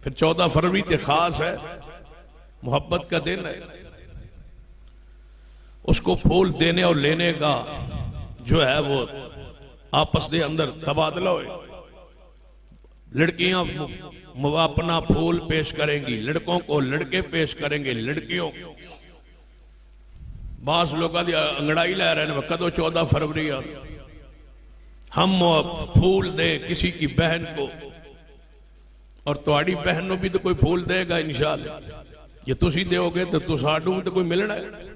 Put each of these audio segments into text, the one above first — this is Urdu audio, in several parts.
پھر 14 فروری تے خاص ہے، محبت کا دن ہے، اس کو پھول دینے اور لینے کا جو ہے وہ آپس دے اندر تبادلہ ہوئے. لڑکیاں اپنا پھول پیش کریں گی، لڑکوں کو لڑکے پیش کریں گے لڑکیوں. بعض لوگوں دی انگڑائی لے رہے ہیں کدو 14 فروری ہم پھول دے کسی کی بہن کو، اور تہاڈی بہن نو بھی تو کوئی پھول دے گا انشاءاللہ. یہ تسی دیو گے تو ساڈوں تو کوئی ملنا ہے.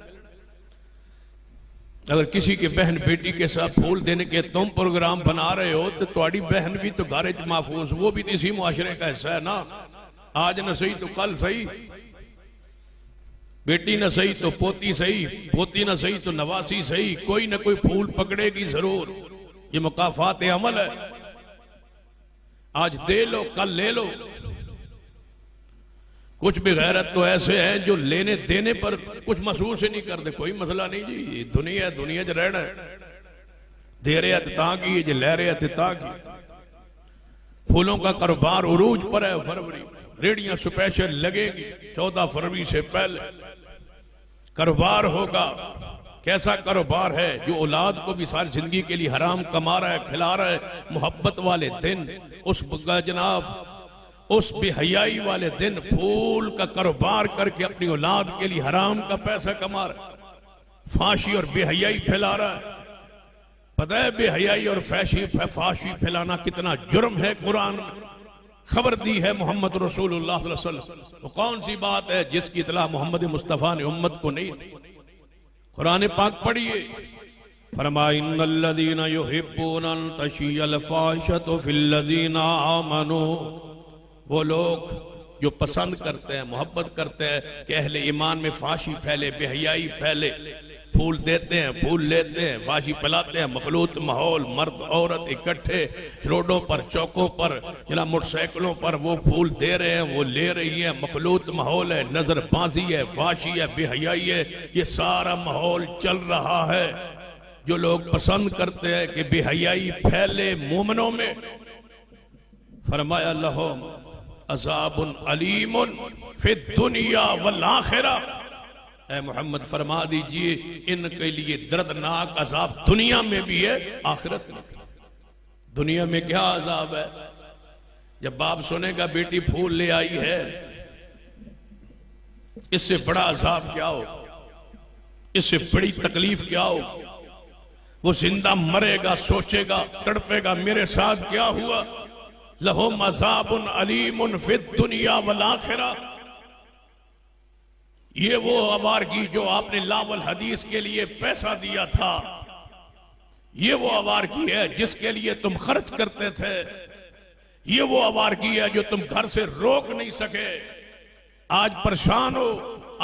اگر کسی کے بہن بیٹی کے ساتھ پھول دینے کے تم پروگرام بنا رہے ہو تو تہاڈی بہن بھی تو گھر وچ محفوظ، وہ بھی اسی معاشرے کا حصہ ہے نا. آج نہ صحیح تو کل صحیح، بیٹی نہ صحیح تو پوتی صحیح، پوتی نہ صحیح تو نواسی صحیح، کوئی نہ کوئی پھول پکڑے گی ضرور. یہ مکافات عمل ہے. آج دے لو کل لے لو. کچھ بھی غیرت تو ایسے ہیں جو لینے دینے پر کچھ محسوس ہی نہیں کرتے. کوئی مسئلہ نہیں جی، دنیا ہے، دنیا جو رہنا ہے، دے رہے ہیں تاں کی، جو لے رہے ہیں تاں کی. پھولوں کا کاروبار عروج پر ہے. فروری ریڑیاں سپیشل لگے گی 14 فروری سے پہلے. کاروبار ہوگا. کیسا کاروبار ہے؟ جو اولاد کو بھی ساری زندگی کے لیے حرام کما رہا ہے، کھلا رہا ہے. محبت والے دن، اس جناب اس بے حیائی والے دن پھول کا کاروبار کر کے اپنی اولاد کے لیے حرام کا پیسہ کما رہا ہے. فحاشی اور بے حیائی پھیلا رہا ہے. پتہ ہے بے حیائی اور فحاشی پھیلانا کتنا جرم ہے؟ قرآن میں خبر دی ہے محمد رسول اللہ صلی اللہ علیہ وسلم. وہ کون سی بات ہے جس کی اطلاع محمد مصطفیٰ نے امت کو نہیں دی؟ قرآن پاک پڑھیے. فرمایا ان الذین یحبون ان تشیع الفاحشۃ فی الذین آمنوا، وہ لوگ جو پسند کرتے ہیں، محبت کرتے ہیں کہ اہل ایمان میں فحاشی پھیلے، بے حیائی پھیلے. پھول دیتے ہیں، پھول لیتے ہیں، فحاشی پھیلاتے ہیں. مخلوط ماحول، مرد عورت اکٹھے روڈوں پر، چوکوں پر، موٹر سائیکلوں پر وہ پھول دے رہے ہیں، وہ لے رہی ہیں. مخلوط ماحول ہے، نظر بازی ہے، فحاشی ہے، بے حیائی ہے. یہ سارا ماحول چل رہا ہے. جو لوگ پسند کرتے ہیں کہ بے حیائی پھیلے مومنوں میں، فرمایا لہم عذاب علیم فی الدنیا والآخرہ. اے محمد فرما دیجئے ان کے لیے دردناک عذاب دنیا میں بھی ہے، آخرت میں. دنیا میں کیا عذاب ہے؟ جب باپ سنے گا بیٹی پھول لے آئی ہے، اس سے بڑا عذاب کیا ہو، اس سے بڑی تکلیف کیا ہو؟ وہ زندہ مرے گا، سوچے گا، تڑپے گا میرے ساتھ کیا ہوا. لہم عذاب علیم فی الدنیا والآخرہ. یہ وہ آوارگی جو آپ نے لاول حدیث کے لیے پیسہ دیا تھا، یہ وہ آوارگی ہے جس کے لیے تم خرچ کرتے تھے، یہ وہ آوارگی ہے جو تم گھر سے روک نہیں سکے. آج پریشان ہو،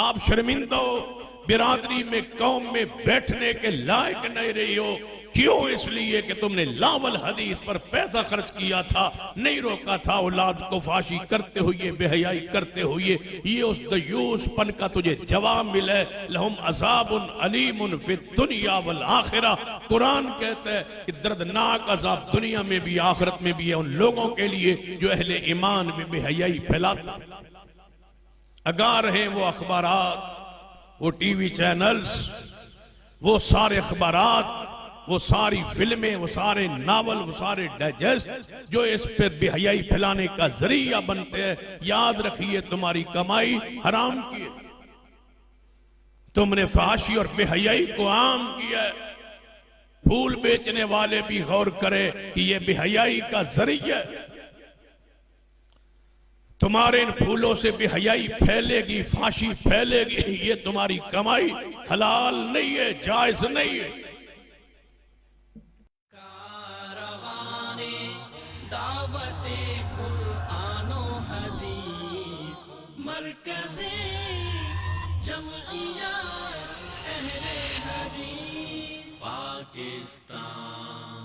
آپ شرمندہ ہو، برادری میں، قوم میں بیٹھنے کے لائق نہیں رہی ہو. کیوں؟ اس لیے کہ تم نے لاول حدیث پر پیسہ خرچ کیا تھا، نہیں روکا تھا اولاد کو فحاشی کرتے ہوئے، بے حیائی کرتے ہوئے. یہ اس دیوس پن کا تجھے جواب ملے. لہم عذاب علیم فی الدنیا والآخرہ. قرآن کہتا ہے کہ دردناک عذاب دنیا میں بھی آخرت میں بھی ہے ان لوگوں کے لیے جو اہل ایمان میں بے حیائی پھیلاتے. اگاہ رہے وہ اخبارات، وہ ٹی وی چینلز، وہ سارے اخبارات، وہ ساری فلمیں، وہ سارے ناول، وہ سارے ڈائجسٹ جو اس پر بے حیائی پھیلانے کا ذریعہ بنتے ہیں. یاد رکھیے تمہاری کمائی حرام کی ہے. تم نے فحاشی اور بے حیائی کو عام کیا ہے. پھول بیچنے والے بھی غور کرے کہ یہ بے حیائی کا ذریعہ ہے. تمہارے ان پھولوں سے بے حیائی پھیلے گی، فحاشی پھیلے گی. یہ تمہاری کمائی حلال نہیں ہے، جائز نہیں ہے. دعوت قرآن و حدیث، مرکز جمعیت اہل حدیث پاکستان.